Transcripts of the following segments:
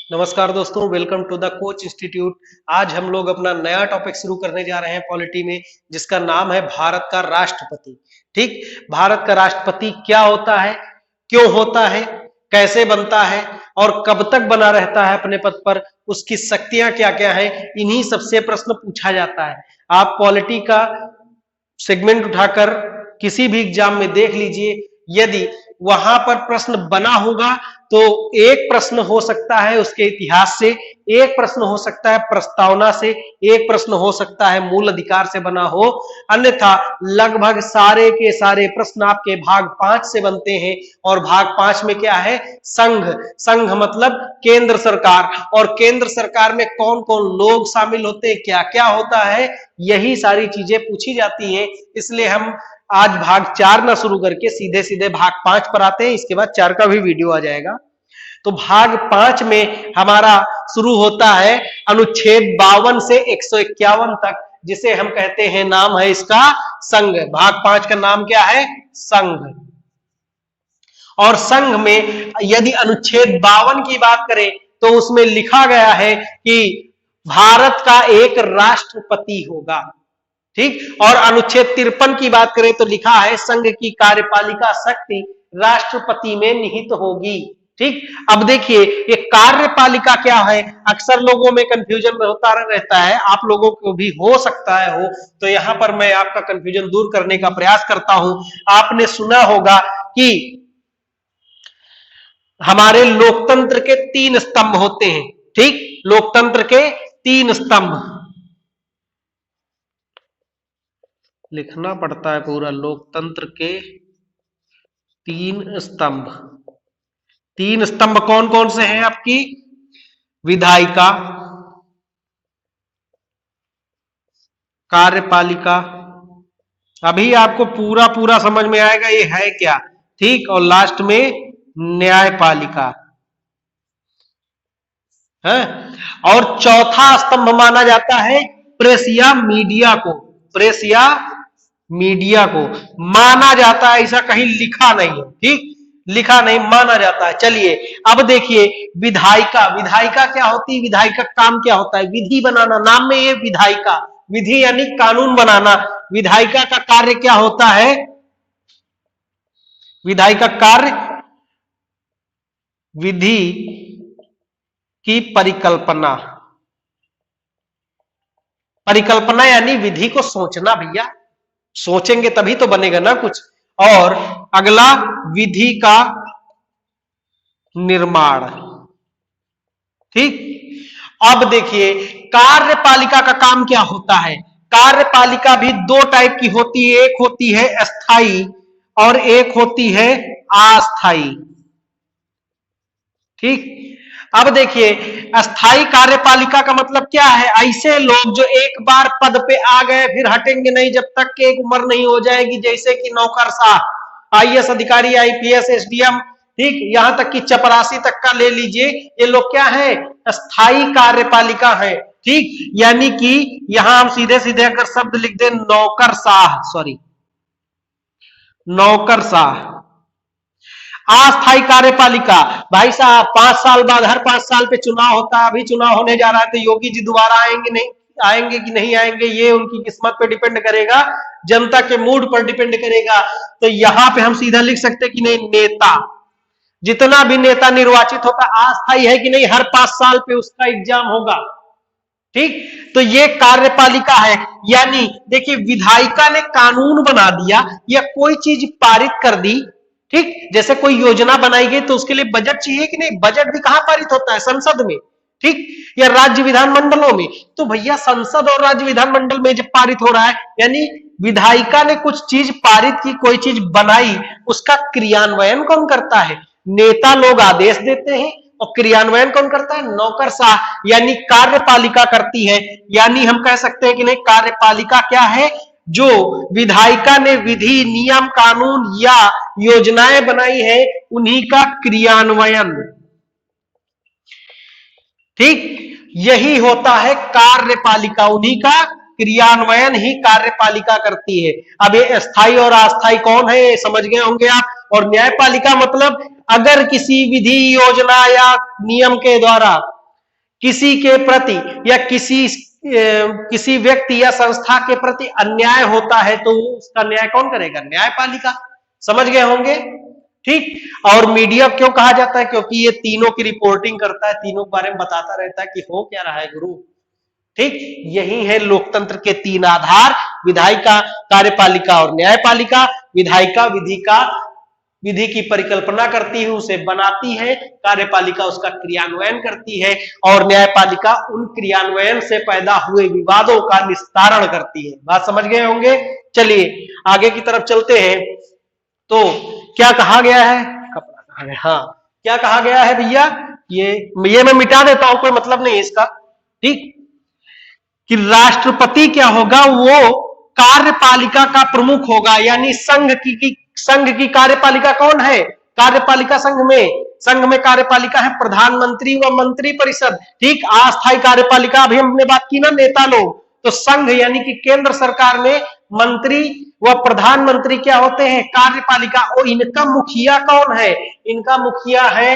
नमस्कार दोस्तों, welcome to the coach institute. आज हम लोग अपना नया टॉपिक शुरू करने जा रहे हैं पॉलिटी में, जिसका नाम है भारत का राष्ट्रपति। ठीक, भारत का राष्ट्रपति क्या होता है, क्यों होता है, कैसे बनता है और कब तक बना रहता है अपने पद पर, उसकी शक्तियां क्या क्या है, इन्हीं सबसे प्रश्न पूछा जाता है। आप पॉलिटी का सेगमेंट उठाकर किसी भी एग्जाम में देख लीजिए, यदि वहां पर प्रश्न बना होगा तो एक प्रश्न हो सकता है उसके इतिहास से, एक प्रश्न हो सकता है प्रस्तावना से, एक प्रश्न हो सकता है मूल अधिकार से बना हो, अन्यथा लगभग सारे के सारे प्रश्न आपके भाग 5 से बनते हैं। और भाग 5 में क्या है, संघ। संघ मतलब केंद्र सरकार, और केंद्र सरकार में कौन कौन लोग शामिल होते हैं, क्या क्या होता है, यही सारी चीजें पूछी जाती हैं। इसलिए हम आज भाग 4 ना शुरू करके सीधे सीधे भाग 5 पर आते हैं। इसके बाद 4 का भी वीडियो आ जाएगा। तो भाग 5 में हमारा शुरू होता है अनुच्छेद 52 से 151 तक, जिसे हम कहते हैं, नाम है इसका संघ। भाग 5 का नाम क्या है, संघ। और संघ में यदि अनुच्छेद 52 की बात करें तो उसमें लिखा गया है कि भारत का एक राष्ट्रपति होगा। ठीक, और अनुच्छेद 53 की बात करें तो लिखा है संघ की कार्यपालिका शक्ति राष्ट्रपति में निहित होगी। ठीक, अब देखिए ये कार्यपालिका क्या है, अक्सर लोगों में कंफ्यूजन होता रहता है, आप लोगों को भी हो सकता है हो, तो यहां पर मैं आपका कंफ्यूजन दूर करने का प्रयास करता हूं। आपने सुना होगा कि हमारे लोकतंत्र के 3 स्तंभ होते हैं। ठीक, लोकतंत्र के 3 स्तंभ लिखना पड़ता है पूरा, लोकतंत्र के 3 स्तंभ। 3 स्तंभ कौन कौन से हैं आपकी, विधायिका, कार्यपालिका, अभी आपको पूरा पूरा समझ में आएगा ये है क्या। ठीक, और लास्ट में न्यायपालिका है। और चौथा स्तंभ माना जाता है प्रेस या मीडिया को। प्रेस या मीडिया को माना जाता है, ऐसा कहीं लिखा नहीं है। ठीक, लिखा नहीं, माना जाता है। चलिए अब देखिए विधायिका। विधायिका क्या होती है, विधायिका काम क्या होता है, विधि बनाना। नाम में ये विधायिका, विधि यानी कानून बनाना। विधायिका का कार्य क्या होता है, विधायिका कार्य विधि की परिकल्पना। परिकल्पना यानी विधि को सोचना, भैया सोचेंगे तभी तो बनेगा ना कुछ। और अगला विधि का निर्माण। ठीक, अब देखिए कार्यपालिका का काम क्या होता है। कार्यपालिका भी 2 टाइप की होती है, एक होती है अस्थाई और एक होती है अस्थाई। ठीक, अब देखिए अस्थाई कार्यपालिका का मतलब क्या है, ऐसे लोग जो एक बार पद पे आ गए फिर हटेंगे नहीं जब तक कि एक उम्र नहीं हो जाएगी, जैसे कि नौकरशाह, आईएएस अधिकारी, आईपीएस, एसडीएम, ठीक, यहां तक कि चपरासी तक का ले लीजिए, ये लोग क्या है, अस्थाई कार्यपालिका है। ठीक, यानी कि यहां हम सीधे सीधे अगर शब्द लिख दें नौकरशाह, सॉरी नौकरशाह। अस्थायी कार्यपालिका, भाई साहब 5 साल बाद, हर 5 साल पे चुनाव होता है, अभी चुनाव होने जा रहा है, तो योगी जी दोबारा आएंगे नहीं आएंगे कि नहीं आएंगे, ये उनकी किस्मत पे डिपेंड करेगा, जनता के मूड पर डिपेंड करेगा। तो यहां पे हम सीधा लिख सकते हैं कि नहीं, नेता, जितना भी नेता निर्वाचित होगा अस्थायी है कि नहीं, हर 5 साल पे उसका एग्जाम होगा। ठीक, तो ये कार्यपालिका है। यानी देखिए विधायिका ने कानून बना दिया या कोई चीज पारित कर दी। ठीक, जैसे कोई योजना बनाई गई तो उसके लिए बजट चाहिए कि नहीं, बजट भी कहां पारित होता है, संसद में। ठीक, या राज्य विधानमंडलों में। तो भैया संसद और राज्य विधानमंडल में जब पारित हो रहा है, यानी विधायिका ने कुछ चीज पारित की, कोई चीज बनाई, उसका क्रियान्वयन कौन करता है, नेता लोग आदेश देते हैं, और क्रियान्वयन कौन करता है, नौकरशाह यानी कार्यपालिका करती है। यानी हम कह सकते हैं कि नहीं, कार्यपालिका क्या है, जो विधायिका ने विधि, नियम, कानून या योजनाएं बनाई है, उन्हीं का क्रियान्वयन। ठीक, यही होता है कार्यपालिका, उन्हीं का क्रियान्वयन ही कार्यपालिका करती है। अब ये स्थायी और अस्थायी कौन है, समझ गए होंगे आप। और न्यायपालिका मतलब अगर किसी विधि, योजना या नियम के द्वारा किसी के प्रति या किसी व्यक्ति या संस्था के प्रति अन्याय होता है तो उसका न्याय कौन करेगा? न्यायपालिका। समझ गए होंगे, ठीक। और मीडिया क्यों कहा जाता है? क्योंकि ये तीनों की रिपोर्टिंग करता है, तीनों के बारे में बताता रहता है कि हो क्या रहा है गुरु, ठीक। यही है लोकतंत्र के तीन आधार, विधायिका, कार्यपालिका और न्यायपालिका। विधायिका विधि की परिकल्पना करती है, उसे बनाती है, कार्यपालिका उसका क्रियान्वयन करती है और न्यायपालिका उन क्रियान्वयन से पैदा हुए विवादों का निस्तारण करती है। बात समझ गए होंगे। चलिए आगे की तरफ चलते हैं। तो क्या कहा गया है? कपड़ा कहा गया, हाँ क्या कहा गया है भैया? ये मैं मिटा देता हूं, कोई मतलब नहीं इसका, ठीक। कि राष्ट्रपति क्या होगा? वो कार्यपालिका का प्रमुख होगा, यानी संघ की कार्यपालिका कौन है? कार्यपालिका संघ में कार्यपालिका है प्रधानमंत्री व मंत्री परिषद, ठीक। अस्थायी कार्यपालिका अभी हमने बात की ना, नेता लोग। तो संघ यानी कि केंद्र सरकार में मंत्री व प्रधानमंत्री क्या होते हैं? कार्यपालिका। और इनका मुखिया कौन है? इनका मुखिया है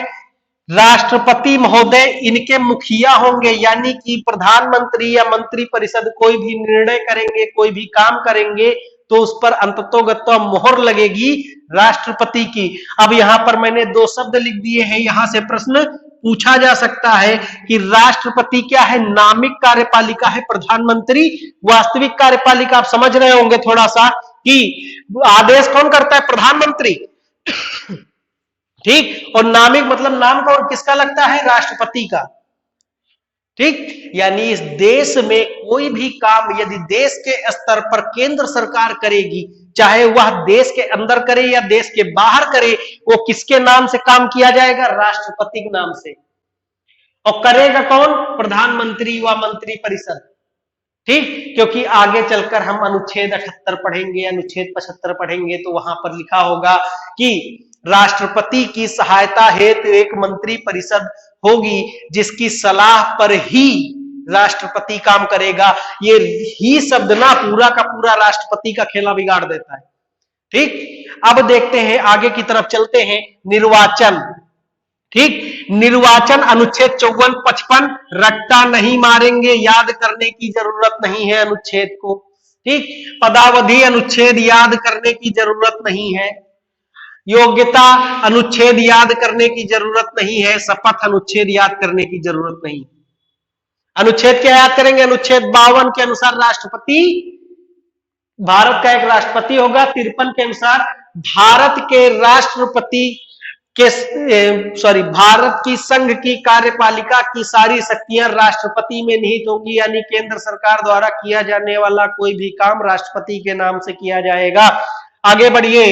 राष्ट्रपति महोदय, इनके मुखिया होंगे। यानी कि प्रधानमंत्री या मंत्री परिषद कोई भी निर्णय करेंगे, कोई भी काम करेंगे तो उस पर अंततोगत्वा मोहर लगेगी राष्ट्रपति की। अब यहां पर मैंने दो शब्द लिख दिए हैं, यहां से प्रश्न पूछा जा सकता है कि राष्ट्रपति क्या है? नामिक कार्यपालिका है प्रधानमंत्री, वास्तविक कार्यपालिका आप समझ रहे होंगे थोड़ा सा कि आदेश कौन करता है? प्रधानमंत्री, ठीक। और नामिक मतलब नाम कौन किसका लगता है? राष्ट्रपति का, ठीक। यानी इस देश में कोई भी काम यदि देश के स्तर पर केंद्र सरकार करेगी, चाहे वह देश के अंदर करे या देश के बाहर करे, वो किसके नाम से काम किया जाएगा? राष्ट्रपति के नाम से। और करेगा कौन? प्रधानमंत्री व मंत्री परिषद, ठीक। क्योंकि आगे चलकर हम अनुच्छेद 78 पढ़ेंगे, अनुच्छेद 75 पढ़ेंगे, तो वहां पर लिखा होगा कि राष्ट्रपति की सहायता हेतु एक मंत्री परिषद होगी जिसकी सलाह पर ही राष्ट्रपति काम करेगा। ये ही शब्द ना पूरा का पूरा राष्ट्रपति का खेला बिगाड़ देता है, ठीक। अब देखते हैं आगे की तरफ चलते हैं। निर्वाचन, ठीक। निर्वाचन अनुच्छेद 54-55 रट्टा नहीं मारेंगे, याद करने की जरूरत नहीं है अनुच्छेद को, ठीक। पदावधि अनुच्छेद याद करने की जरूरत नहीं है, योग्यता अनुच्छेद याद करने की जरूरत नहीं है, शपथ अनुच्छेद याद करने की जरूरत नहीं। अनुच्छेद क्या याद करेंगे? अनुच्छेद 52 के अनुसार राष्ट्रपति भारत का एक राष्ट्रपति होगा। 53 के अनुसार भारत के राष्ट्रपति के भारत की संघ की कार्यपालिका की सारी शक्तियां राष्ट्रपति में निहित होंगी, यानी केंद्र सरकार द्वारा किया जाने वाला कोई भी काम राष्ट्रपति के नाम से किया जाएगा। आगे बढ़िए।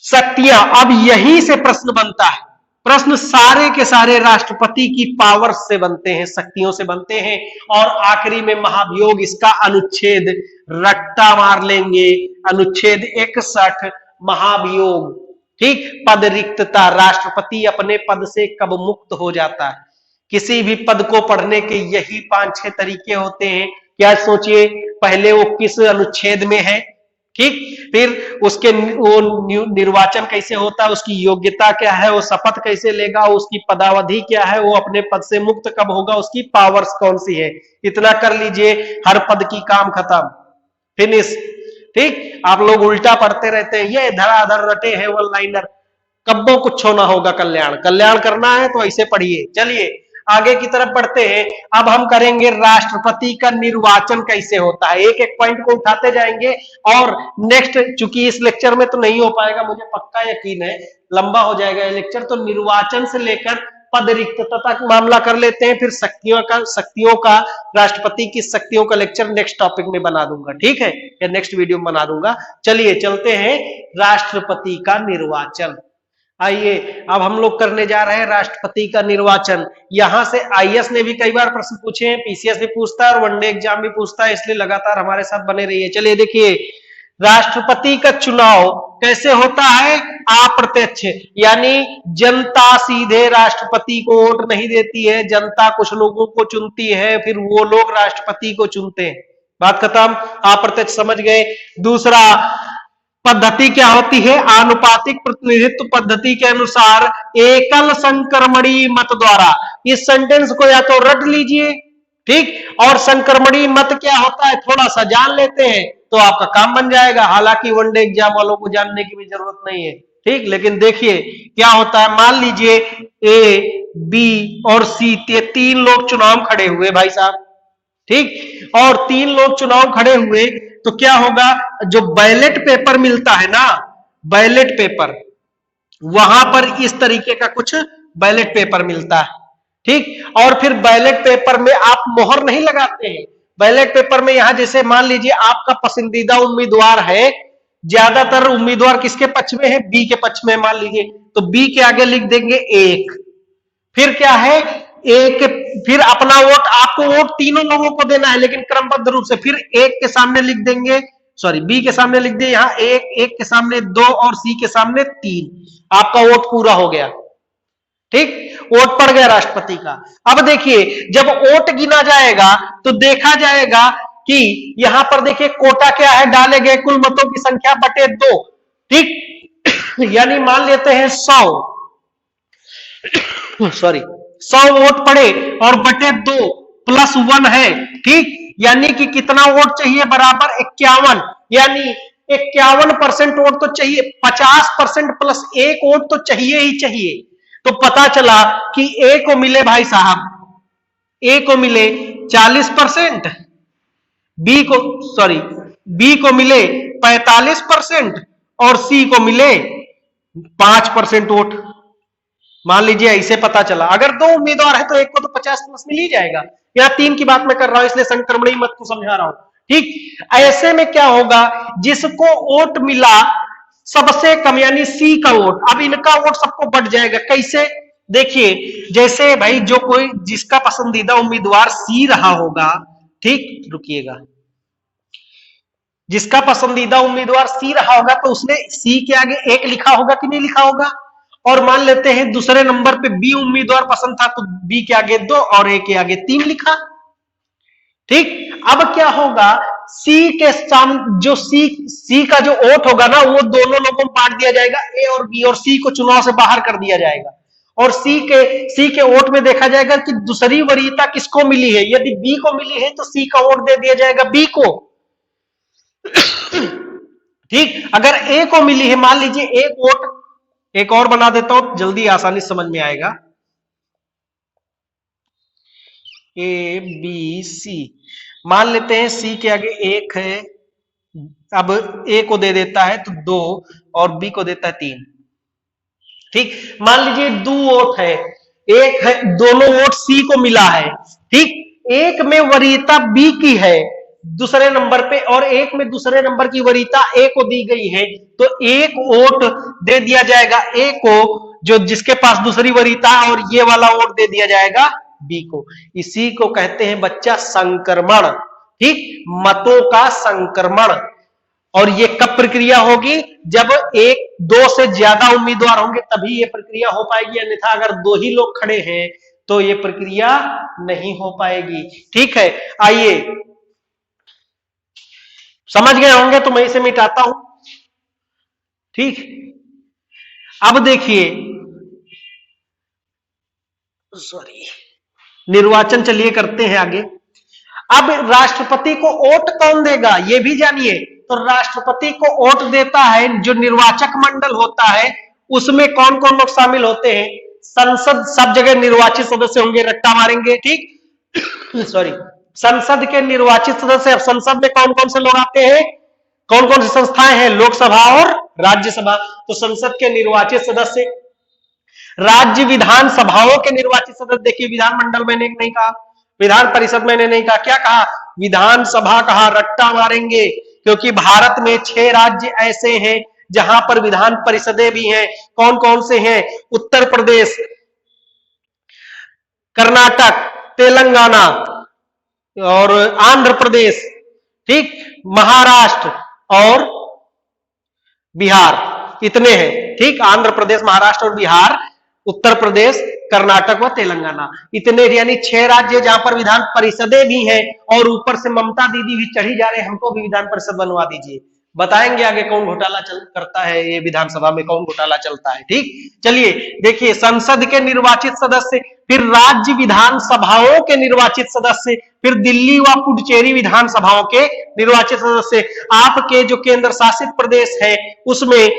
शक्तियां, अब यहीं से प्रश्न बनता है। प्रश्न सारे के सारे राष्ट्रपति की पावर से बनते हैं, शक्तियों से बनते हैं। और आखिरी में महाभियोग, इसका अनुच्छेद रट्टा मार लेंगे, अनुच्छेद 61 महाभियोग, ठीक। पद रिक्तता, राष्ट्रपति अपने पद से कब मुक्त हो जाता है? किसी भी पद को पढ़ने के यही 5-6 तरीके होते हैं। क्या सोचिए, पहले वो किस अनुच्छेद में है, ठीक। फिर उसके वो निर्वाचन कैसे होता है, उसकी योग्यता क्या है, वो शपथ कैसे लेगा, उसकी पदावधि क्या है, वो अपने पद से मुक्त कब होगा, उसकी पावर्स कौन सी है। इतना कर लीजिए, हर पद की काम खत्म, फिनिश, ठीक। आप लोग उल्टा पढ़ते रहते हैं, ये धराधर रटे हैं वन लाइनर, कब्बो कुछ होना होगा। कल्याण करना है तो ऐसे पढ़िए। चलिए आगे की तरफ बढ़ते हैं। अब हम करेंगे राष्ट्रपति का निर्वाचन कैसे होता है, एक एक पॉइंट को उठाते जाएंगे। और नेक्स्ट, चूंकि इस लेक्चर में तो नहीं हो पाएगा, मुझे पक्का यकीन है लंबा हो जाएगा ये लेक्चर, तो निर्वाचन से लेकर पद रिक्तता तक मामला कर लेते हैं। फिर शक्तियों का राष्ट्रपति की शक्तियों का लेक्चर नेक्स्ट टॉपिक में बना दूंगा, ठीक है, या नेक्स्ट वीडियो में बना दूंगा। चलिए चलते हैं राष्ट्रपति का निर्वाचन। आइए अब हम लोग करने जा रहे हैं राष्ट्रपति का निर्वाचन। यहां से आईएएस ने भी कई बार प्रश्न पूछे हैं, पीसीएस भी पूछता है और वनडे एग्जाम भी पूछता है, इसलिए लगातार हमारे साथ बने रहिए। चलिए देखिए, राष्ट्रपति का चुनाव कैसे होता है? अप्रत्यक्ष, यानी जनता सीधे राष्ट्रपति को वोट नहीं देती है, जनता कुछ लोगों को चुनती है, फिर वो लोग राष्ट्रपति को चुनते हैं। बात खत्म, अप्रत्यक्ष समझ गए। दूसरा पद्धति क्या होती है? आनुपातिक प्रतिनिधित्व पद्धति के अनुसार एकल संक्रमणी मत द्वारा, इस सेंटेंस को या तो रट लीजिए, ठीक, और संक्रमणीय मत क्या होता है थोड़ा सा जान लेते हैं तो आपका काम बन जाएगा। हालांकि वनडे एग्जाम वालों को जानने की भी जरूरत नहीं है, ठीक, लेकिन देखिए क्या होता है। मान लीजिए ए, बी और सी, ये तीन लोग चुनाव खड़े हुए भाई साहब, ठीक, और तीन लोग चुनाव खड़े हुए तो क्या होगा, जो बैलेट पेपर मिलता है ना, बैलेट पेपर, वहां पर इस तरीके का कुछ बैलेट पेपर मिलता है, ठीक, और फिर बैलेट पेपर में आप मोहर नहीं लगाते हैं। बैलेट पेपर में यहां जैसे मान लीजिए आपका पसंदीदा उम्मीदवार है, ज्यादातर उम्मीदवार किसके पक्ष में है, बी के पक्ष में मान लीजिए, तो बी के आगे लिख देंगे एक, फिर क्या है एक, फिर अपना वोट, आपको वोट तीनों लोगों को देना है लेकिन क्रमबद्ध रूप से, फिर एक के सामने लिख देंगे, सॉरी बी के सामने लिख दिए यहां एक, एक के सामने दो और सी के सामने तीन, आपका वोट पूरा हो गया, ठीक, वोट पड़ गया राष्ट्रपति का। अब देखिए जब वोट गिना जाएगा तो देखा जाएगा कि यहां पर देखिए कोटा क्या है, डाले गए कुल मतों की संख्या बटे 2, ठीक यानी मान लेते हैं 100, सॉरी 100 वोट पड़े और बटे 2 प्लस 1 है, ठीक, यानी कि कितना वोट चाहिए, बराबर 51, यानी 51% वोट तो चाहिए, 50% प्लस 1 वोट तो चाहिए ही चाहिए। तो पता चला कि ए को मिले भाई साहब, ए को मिले 40%, बी को, सॉरी बी को मिले 45% और सी को मिले 5% वोट। मान लीजिए ऐसे पता चला, अगर दो उम्मीदवार है तो एक को तो 50 प्लस मिल ही जाएगा। यहां 3 की बात मैं कर रहा हूं इसलिए संक्रमणीय मत को समझा रहा हूं, ठीक। ऐसे में क्या होगा, जिसको वोट मिला सबसे कम यानी सी का वोट, अब इनका वोट सबको बढ़ जाएगा। कैसे, देखिए जैसे भाई जो कोई जिसका पसंदीदा उम्मीदवार सी रहा होगा, ठीक, रुकिएगा, जिसका पसंदीदा उम्मीदवार सी रहा होगा तो उसने सी के आगे 1 लिखा होगा कि नहीं लिखा होगा, और मान लेते हैं दूसरे नंबर पे बी उम्मीदवार पसंद था तो बी के आगे 2 और ए के आगे 3 लिखा, ठीक। अब क्या होगा, सी के सामने जो सी का जो वोट होगा ना वो दोनों लोगों को बांट दिया जाएगा, ए और बी, और सी को चुनाव से बाहर कर दिया जाएगा, और सी के वोट में देखा जाएगा कि दूसरी वरीयता किसको मिली है। यदि बी को मिली है तो सी का वोट दे दिया जाएगा बी को, ठीक। अगर ए को मिली है, मान लीजिए एक वोट, एक और बना देता हूं जल्दी आसानी समझ में आएगा, ए बी सी, मान लेते हैं सी के आगे 1 है, अब ए को दे देता है तो 2 और बी को देता है 3, ठीक। मान लीजिए 2 वोट है, एक है, दोनों वोट सी को मिला है, ठीक, एक में वरीयता बी की है दूसरे नंबर पे और एक में दूसरे नंबर की वरीयता ए को दी गई है, तो एक वोट दे दिया जाएगा ए को जो जिसके पास दूसरी वरीयता, और ये वाला वोट दे दिया जाएगा बी को। इसी को कहते हैं बच्चा संक्रमण, ठीक, मतों का संक्रमण। और ये कब प्रक्रिया होगी, जब 1-2 से ज्यादा उम्मीदवार होंगे तभी ये प्रक्रिया हो पाएगी, अन्यथा अगर 2 ही लोग खड़े हैं तो ये प्रक्रिया नहीं हो पाएगी, ठीक है। आइए समझ गए होंगे तो मैं इसे मिटाता हूं, ठीक। अब देखिए, सॉरी, निर्वाचन चलिए करते हैं आगे। अब राष्ट्रपति को वोट कौन देगा ये भी जानिए। तो राष्ट्रपति को वोट देता है जो निर्वाचक मंडल होता है, उसमें कौन कौन लोग शामिल होते हैं, संसद, सब जगह निर्वाचित सदस्य होंगे, रट्टा मारेंगे, ठीक सॉरी, संसद के निर्वाचित सदस्य। अब संसद में कौन कौन से लोग आते हैं, कौन कौन सी संस्थाएं हैं, लोकसभा और राज्यसभा। तो संसद के निर्वाचित सदस्य, राज्य विधानसभाओं के निर्वाचित सदस्य, देखिए विधानमंडल मैंने नहीं कहा, विधान परिषद मैंने नहीं कहा, क्या कहा, विधानसभा कहा, रट्टा मारेंगे, क्योंकि भारत में 6 राज्य ऐसे हैं जहां पर विधान परिषदें भी हैं। कौन कौन से हैं, उत्तर प्रदेश, कर्नाटक, तेलंगाना और आंध्र प्रदेश, ठीक, महाराष्ट्र और बिहार, इतने हैं, ठीक। आंध्र प्रदेश, महाराष्ट्र और बिहार, उत्तर प्रदेश, कर्नाटक व तेलंगाना, इतने यानी 6 राज्य जहां पर विधान परिषदें भी हैं। और ऊपर से ममता दीदी भी चढ़ी जा रहे हैं, हमको भी विधान परिषद बनवा दीजिए, बताएंगे आगे कौन घोटाला करता है, ये विधानसभा में कौन घोटाला चलता है। ठीक, चलिए देखिए, संसद के निर्वाचित सदस्य, फिर राज्य विधानसभाओं के निर्वाचित सदस्य, फिर दिल्ली व पुडुचेरी विधानसभाओं के निर्वाचित सदस्य। आपके जो केंद्र शासित प्रदेश है उसमें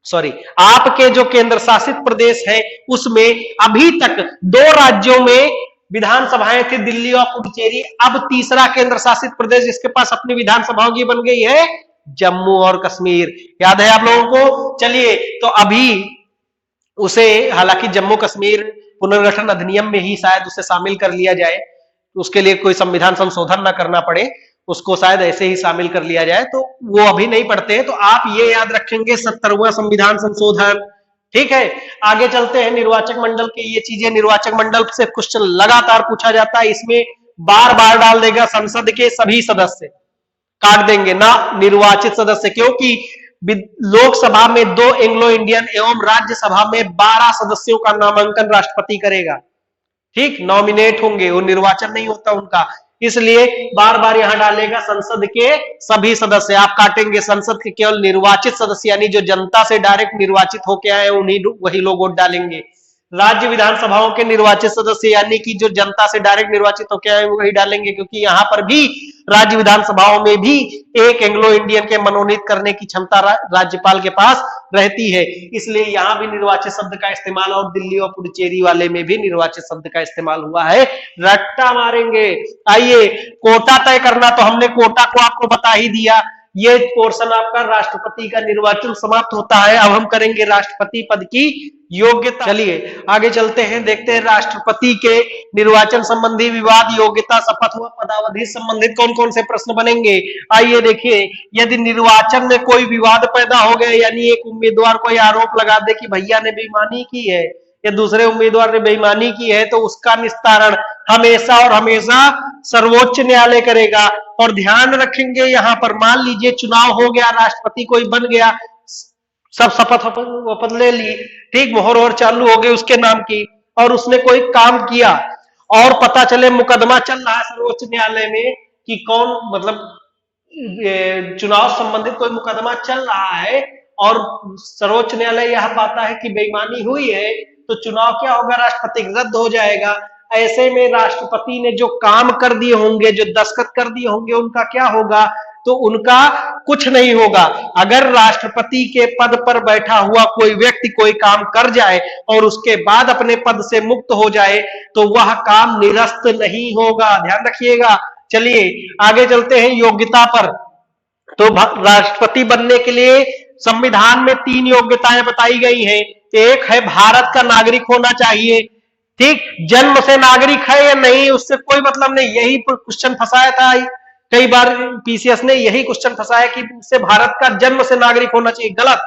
सॉरी, आपके जो केंद्र शासित प्रदेश है उसमें अभी तक 2 राज्यों में विधानसभाएं थी, दिल्ली और पुडुचेरी। अब तीसरा केंद्र शासित प्रदेश जिसके पास अपनी विधानसभाओं की बन गई है, जम्मू और कश्मीर। याद है आप लोगों को? चलिए, तो अभी उसे, हालांकि जम्मू कश्मीर पुनर्गठन अधिनियम में ही शायद उसे शामिल कर लिया जाए, उसके लिए कोई संविधान संशोधन ना करना पड़े, उसको शायद ऐसे ही शामिल कर लिया जाए, तो वो अभी नहीं पढ़ते हैं। तो आप ये याद रखेंगे 70वां संविधान संशोधन। ठीक है, आगे चलते हैं। निर्वाचक मंडल के ये चीजें, निर्वाचक मंडल से क्वेश्चन लगातार पूछा जाता है, इसमें बार बार डाल देगा संसद के सभी सदस्य, काट देंगे ना निर्वाचित सदस्य, क्योंकि लोकसभा में 2 एंग्लो इंडियन एवं राज्यसभा में 12 सदस्यों का नामांकन राष्ट्रपति करेगा। ठीक, नॉमिनेट होंगे, वो निर्वाचन नहीं होता उनका, इसलिए बार बार यहां डालेगा संसद के सभी सदस्य। आप काटेंगे संसद के केवल निर्वाचित सदस्य, यानी जो जनता से डायरेक्ट निर्वाचित होके आए उन्हीं वही लोग वोट डालेंगे। राज्य विधानसभाओं के निर्वाचित सदस्य, यानी कि जो जनता से डायरेक्ट निर्वाचित होके आए वही डालेंगे, क्योंकि यहां पर भी राज्य विधानसभाओं में भी एक एंग्लो इंडियन के मनोनीत करने की क्षमता राज्यपाल के पास रहती है, इसलिए यहां भी निर्वाचित शब्द का इस्तेमाल, और दिल्ली और पुडुचेरी वाले में भी निर्वाचित शब्द का इस्तेमाल हुआ है। रट्टा मारेंगे। आइए, कोटा तय करना, तो हमने कोटा को आपको बता ही दिया। ये पोर्शन आपका राष्ट्रपति का निर्वाचन समाप्त होता है। अब हम करेंगे राष्ट्रपति पद की योग्यता। चलिए आगे चलते हैं, देखते हैं राष्ट्रपति के निर्वाचन संबंधी विवाद, योग्यता, शपथ व पदावधि संबंधित कौन कौन से प्रश्न बनेंगे। आइए देखिए, यदि निर्वाचन में कोई विवाद पैदा हो गया, यानी एक उम्मीदवार कोई आरोप लगा दे कि भैया ने बेईमानी की है या दूसरे उम्मीदवार ने बेईमानी की है, तो उसका निस्तारण हमेशा और हमेशा सर्वोच्च न्यायालय करेगा। और ध्यान रखेंगे यहां पर, मान लीजिए चुनाव हो गया, राष्ट्रपति कोई बन गया, सब शपथ वपथ ले ली, ठीक, मोहर और चालू हो गई उसके नाम की, और उसने कोई काम किया और पता चले मुकदमा चल रहा है सर्वोच्च न्यायालय में कि कौन, मतलब चुनाव संबंधित कोई मुकदमा चल रहा है और सर्वोच्च न्यायालय यह पाता है कि बेईमानी हुई है, तो चुनाव क्या होगा, राष्ट्रपति रद्द हो जाएगा। ऐसे में राष्ट्रपति ने जो काम कर दिए होंगे, जो दस्तखत कर दिए होंगे, उनका क्या होगा, तो उनका कुछ नहीं होगा। अगर राष्ट्रपति के पद पर बैठा हुआ कोई व्यक्ति कोई काम कर जाए और उसके बाद अपने पद से मुक्त हो जाए, तो वह काम निरस्त नहीं होगा, ध्यान रखिएगा। चलिए आगे चलते हैं योग्यता पर। तो राष्ट्रपति बनने के लिए संविधान में 3 योग्यताएं बताई गई हैं। एक है भारत का नागरिक होना चाहिए, ठीक, जन्म से नागरिक है या नहीं उससे कोई मतलब नहीं, यही क्वेश्चन फंसाया था कई बार पीसीएस ने, यही क्वेश्चन फंसाया कि उसे भारत का जन्म से नागरिक होना चाहिए। गलत,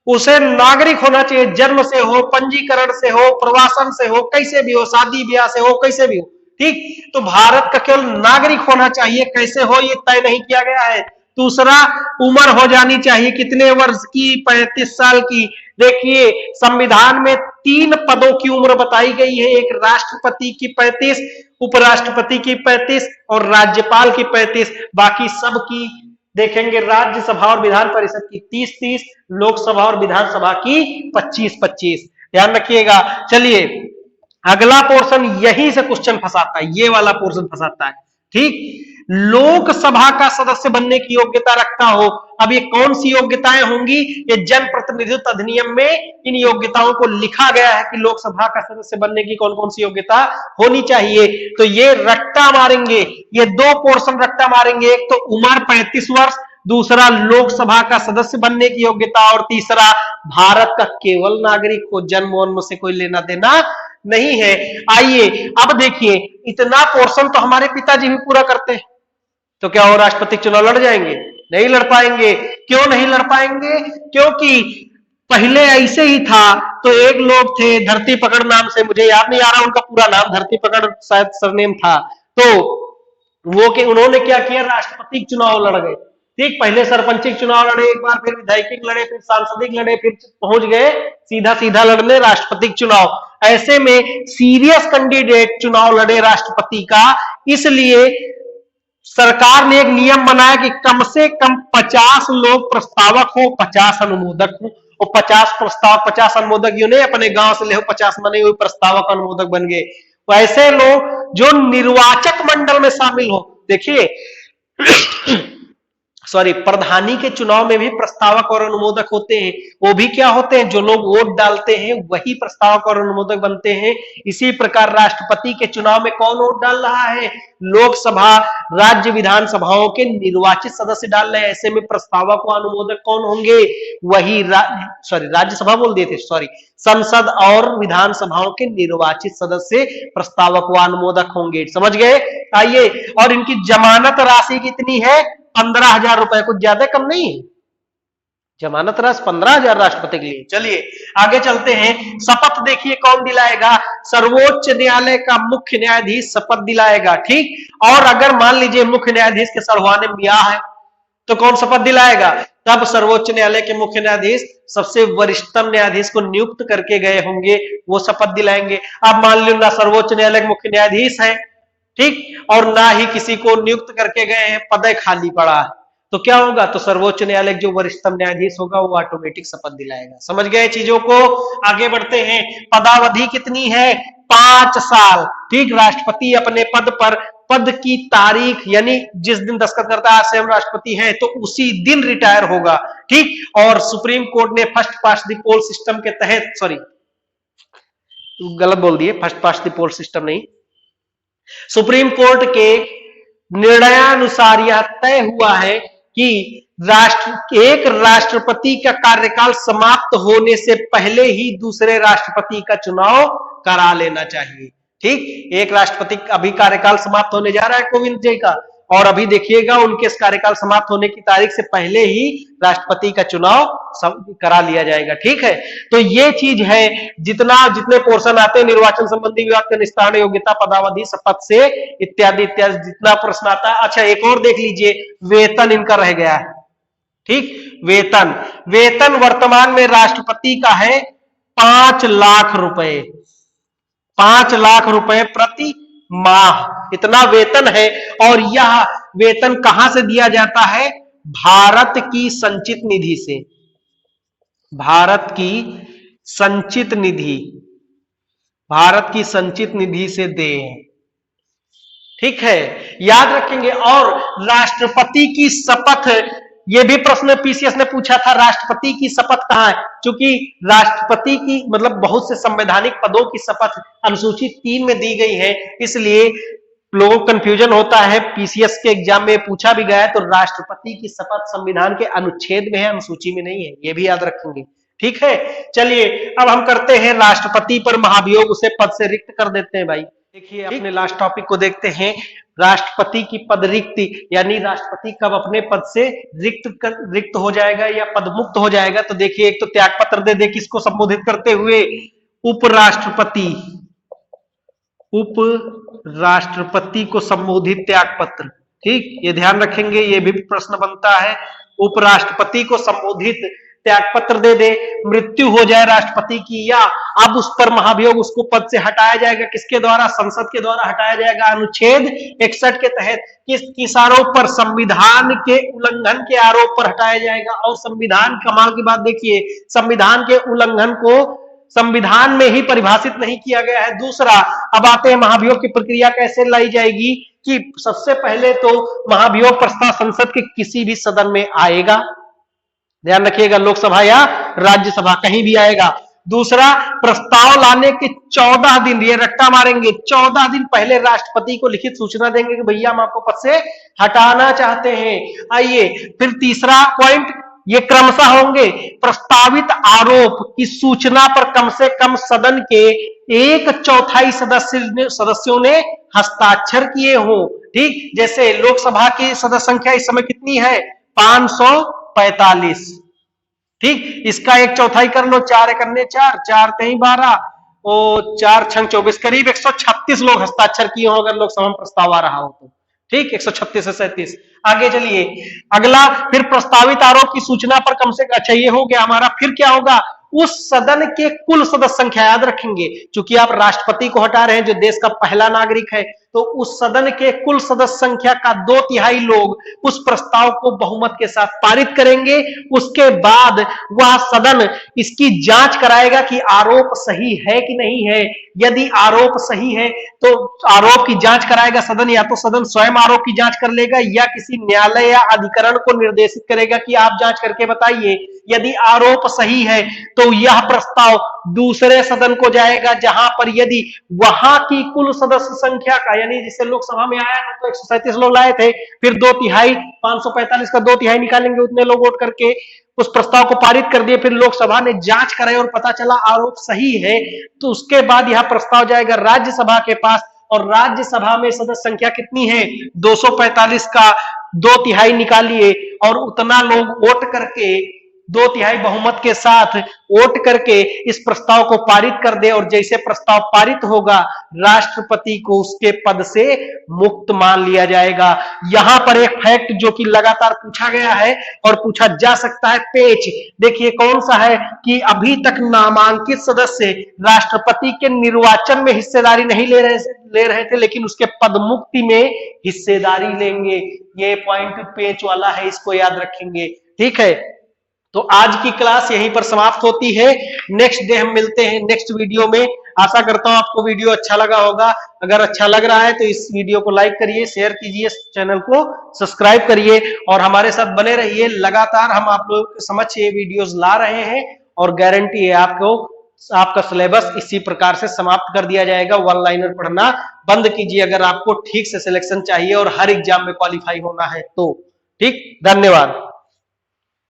उसे नागरिक होना चाहिए, जन्म से हो, पंजीकरण से हो, प्रवासन से हो, कैसे भी हो, शादी ब्याह से हो, कैसे भी हो, ठीक। तो भारत का केवल नागरिक होना चाहिए, कैसे हो ये तय नहीं किया गया है। दूसरा, उम्र हो जानी चाहिए, कितने वर्ष की, 35 साल की। देखिए संविधान में 3 पदों की उम्र बताई गई है, एक राष्ट्रपति की 35, उपराष्ट्रपति की 35 और राज्यपाल की 35। बाकी सबकी देखेंगे राज्यसभा और विधान परिषद की 30-30, लोकसभा और विधानसभा की 25-25, ध्यान रखिएगा। चलिए अगला पोर्शन यहीं से क्वेश्चन फंसाता है, ये वाला पोर्शन फंसाता है, ठीक। लोकसभा का सदस्य बनने की योग्यता रखता हो। अब ये कौन सी योग्यताएं होंगी, ये जन प्रतिनिधित्व अधिनियम में इन योग्यताओं को लिखा गया है कि लोकसभा का सदस्य बनने की कौन कौन सी योग्यता होनी चाहिए। तो ये रट्टा मारेंगे, ये 2 पोर्शन रट्टा मारेंगे, एक तो उम्र 35 वर्ष, दूसरा लोकसभा का सदस्य बनने की योग्यता, और तीसरा भारत का केवल नागरिक हो, जन्म वन्म से कोई लेना देना नहीं है। आइए अब देखिए, इतना पोर्शन तो हमारे पिताजी भी पूरा करते हैं, तो क्या वो राष्ट्रपति चुनाव लड़ जाएंगे? नहीं लड़ पाएंगे। क्यों नहीं लड़ पाएंगे? क्योंकि पहले ऐसे ही था। तो एक लोग थे धरती पकड़ नाम से, मुझे याद नहीं आ रहा उनका पूरा नाम, धरती पकड़ शायद सरनेम था। तो वो के उन्होंने क्या किया, राष्ट्रपति चुनाव लड़ गए, ठीक। पहले सरपंचिक चुनाव लड़े एक बार, फिर विधायिक लड़े, फिर सांसदिक लड़े, फिर पहुंच गए सीधा सीधा लड़ने राष्ट्रपति चुनाव। ऐसे में सीरियस कैंडिडेट चुनाव लड़े राष्ट्रपति का, इसलिए सरकार ने एक नियम बनाया कि कम से कम 50 लोग प्रस्तावक हो, 50 अनुमोदक हो, और 50 प्रस्तावक 50 अनुमोदक यूं नहीं अपने गांव से ले 50 बने हुए प्रस्तावक अनुमोदक बन गए, तो ऐसे लोग जो निर्वाचक मंडल में शामिल हो। देखिए सॉरी, प्रधानी के चुनाव में भी प्रस्तावक और अनुमोदक होते हैं। वो भी क्या होते हैं, जो लोग वोट डालते हैं वही प्रस्तावक और अनुमोदक बनते हैं। इसी प्रकार राष्ट्रपति के चुनाव में कौन वोट डाल रहा है, लोकसभा राज्य विधानसभाओं के निर्वाचित सदस्य डाल रहे हैं। ऐसे में प्रस्तावक व अनुमोदक कौन होंगे, वही राज्यसभा बोल दिए थे, सॉरी, संसद और विधानसभाओं के निर्वाचित सदस्य प्रस्तावक व अनुमोदक होंगे। समझ गए। आइए, और इनकी जमानत राशि कितनी है, 15,000 रुपए, कुछ ज्यादा कम नहीं है। जमानत राशि 15,000 राष्ट्रपति के लिए। चलिए आगे चलते हैं। शपथ देखिए कौन दिलाएगा, सर्वोच्च न्यायालय का मुख्य न्यायाधीश शपथ दिलाएगा। ठीक, और अगर मान लीजिए मुख्य न्यायाधीश के सड़वाने ब्याह है तो कौन शपथ दिलाएगा, तब सर्वोच्च न्यायालय के मुख्य न्यायाधीश सबसे वरिष्ठतम न्यायाधीश को नियुक्त करके गए होंगे, वो शपथ दिलाएंगे। अब मान लो ना सर्वोच्च न्यायालय के मुख्य न्यायाधीश है, ठीक, और ना ही किसी को नियुक्त करके गए हैं, पद खाली पड़ा है, तो क्या होगा, तो सर्वोच्च न्यायालय जो वरिष्ठतम न्यायाधीश होगा वो ऑटोमेटिक शपथ दिलाएगा। समझ गए चीजों को। आगे बढ़ते हैं। पदावधि कितनी है, 5 साल। ठीक, राष्ट्रपति अपने पद पर, पद की तारीख यानी जिस दिन दस्तखत करता है, आज से हम राष्ट्रपति हैं, तो उसी दिन रिटायर होगा। ठीक, और सुप्रीम कोर्ट ने first past the poll system के तहत, सॉरी गलत बोल दिए, first past the poll system नहीं, सुप्रीम कोर्ट के निर्णयानुसार यह तय हुआ है कि एक राष्ट्रपति का कार्यकाल समाप्त होने से पहले ही दूसरे राष्ट्रपति का चुनाव करा लेना चाहिए। ठीक, एक राष्ट्रपति अभी कार्यकाल समाप्त होने जा रहा है कोविंद जी का, और अभी देखिएगा उनके कार्यकाल समाप्त होने की तारीख से पहले ही राष्ट्रपति का चुनाव करा लिया जाएगा। ठीक है, तो ये चीज है। जितने पोर्शन आते हैं निर्वाचन संबंधी विभाग का निस्तारण, योग्यता, पदावधि, शपथ से इत्यादि इत्यादि जितना प्रश्न आता है। अच्छा, एक और देख लीजिए, वेतन इनका रह गया है। ठीक, वेतन वर्तमान में राष्ट्रपति का है 5 लाख रुपए, 5 लाख रुपए प्रति माह, इतना वेतन है। और यह वेतन कहां से दिया जाता है, भारत की संचित निधि से, भारत की संचित निधि, भारत की संचित निधि से दे। ठीक है, याद रखेंगे। और राष्ट्रपति की शपथ, ये भी प्रश्न पीसीएस ने पूछा था, राष्ट्रपति की शपथ कहां है, क्योंकि राष्ट्रपति की मतलब बहुत से संवैधानिक पदों की शपथ अनुसूची 3 में दी गई है, इसलिए लोगों को कंफ्यूजन होता है। पीसीएस के एग्जाम में पूछा भी गया है, तो राष्ट्रपति की शपथ संविधान के अनुच्छेद में है, अनुसूची में नहीं है, ये भी याद रखेंगे। ठीक है, चलिए अब हम करते हैं राष्ट्रपति पर महाभियोग, उसे पद से रिक्त कर देते हैं। भाई देखिए, अपने लास्ट टॉपिक को देखते हैं, राष्ट्रपति की पद रिक्ति, यानी राष्ट्रपति कब अपने पद से रिक्त हो जाएगा या पद मुक्त हो जाएगा। तो देखिए, एक तो त्याग पत्र दे किसको संबोधित करते हुए, उपराष्ट्रपति, उपराष्ट्रपति को संबोधित त्याग पत्र। ठीक, ये ध्यान रखेंगे, ये भी प्रश्न बनता है। उपराष्ट्रपति को संबोधित त्याग पत्र दे, मृत्यु हो जाए राष्ट्रपति की, या अब उस पर महाभियोग, उसको पद से हटाया जाएगा, किसके द्वारा, संसद के द्वारा हटाया जाएगा अनुच्छेद 61 के तहत। किस आरोप पर, संविधान के उल्लंघन के आरोप पर हटाया जाएगा। और संविधान, कमाल की बात देखिए, संविधान के उल्लंघन को संविधान में ही परिभाषित नहीं किया गया है। दूसरा, अब आते हैं महाभियोग की प्रक्रिया कैसे लाई जाएगी, कि सबसे पहले तो महाभियोग प्रस्ताव संसद के किसी भी सदन में आएगा, ध्यान रखिएगा, लोकसभा या राज्यसभा कहीं भी आएगा। दूसरा, प्रस्ताव लाने के 14 दिन, ये रट्टा मारेंगे, 14 दिन पहले राष्ट्रपति को लिखित सूचना देंगे कि भैया हम आपको पद से हटाना चाहते हैं। आइए, फिर तीसरा पॉइंट, ये क्रमशः होंगे, प्रस्तावित आरोप की सूचना पर कम से कम सदन के 1/4 सदस्यों ने हस्ताक्षर किए हो। ठीक, जैसे लोकसभा की सदस्य संख्या इस समय कितनी है, 545। ठीक, इसका 1/4 कर लो, 4 करने 4, 4 3 12, और 4 6 24, करीब 136 लोग हस्ताक्षर किए हो अगर लोकसभा में प्रस्ताव आ रहा हो तो। ठीक, 136 से 37। आगे चलिए, अगला, फिर प्रस्तावित आरोप की सूचना पर कम से कम, अच्छा ये हो गया हमारा। फिर क्या होगा, उस सदन के कुल सदस्य संख्या, याद रखेंगे, क्योंकि आप राष्ट्रपति को हटा रहे हैं जो देश का पहला नागरिक है, तो उस सदन के कुल सदस्य संख्या का 2/3 लोग उस प्रस्ताव को बहुमत के साथ पारित करेंगे। उसके बाद वह सदन इसकी जांच कराएगा कि आरोप सही है कि नहीं है। यदि आरोप सही है तो आरोप की जांच कराएगा सदन, या तो सदन स्वयं आरोप की जांच कर लेगा या किसी न्यायालय या अधिकरण को निर्देशित करेगा कि आप जांच करके बताइए। यदि आरोप सही है तो यह प्रस्ताव दूसरे सदन को जाएगा, जहां पर यदि वहां की कुल सदस्य संख्या का, यानी जिससे लोकसभा में आया था तो 137 लोग लाए थे, फिर 2/3 545 का 2/3 निकालेंगे, उतने लोग वोट करके उस प्रस्ताव को पारित कर दिए। फिर लोकसभा ने जांच कराई और पता चला आरोप सही है, तो उसके बाद यह प्रस्ताव जाएगा राज्यसभा के पास, और राज्यसभा में सदस्य संख्या कितनी है, 245 का 2/3 निकालिए और उतना लोग वोट करके 2/3 बहुमत के साथ वोट करके इस प्रस्ताव को पारित कर दे, और जैसे प्रस्ताव पारित होगा राष्ट्रपति को उसके पद से मुक्त मान लिया जाएगा। यहां पर एक फैक्ट जो कि लगातार पूछा गया है और पूछा जा सकता है, पेच देखिए कौन सा है, कि अभी तक नामांकित सदस्य राष्ट्रपति के निर्वाचन में हिस्सेदारी नहीं ले रहे थे, लेकिन उसके पद मुक्ति में हिस्सेदारी लेंगे। ये पॉइंट पेच वाला है, इसको याद रखेंगे। ठीक है, तो आज की क्लास यहीं पर समाप्त होती है। नेक्स्ट डे हम मिलते हैं नेक्स्ट वीडियो में। आशा करता हूं आपको वीडियो अच्छा लगा होगा। अगर अच्छा लग रहा है तो इस वीडियो को लाइक करिए, शेयर कीजिए, चैनल को सब्सक्राइब करिए और हमारे साथ बने रहिए। लगातार हम आप लोगों के समक्ष ये वीडियोस ला रहे हैं और गारंटी है आपको आपका सिलेबस इसी प्रकार से समाप्त कर दिया जाएगा। वन लाइनर पढ़ना बंद कीजिए अगर आपको ठीक से सिलेक्शन चाहिए और हर एग्जाम में क्वालिफाई होना है तो। ठीक, धन्यवाद।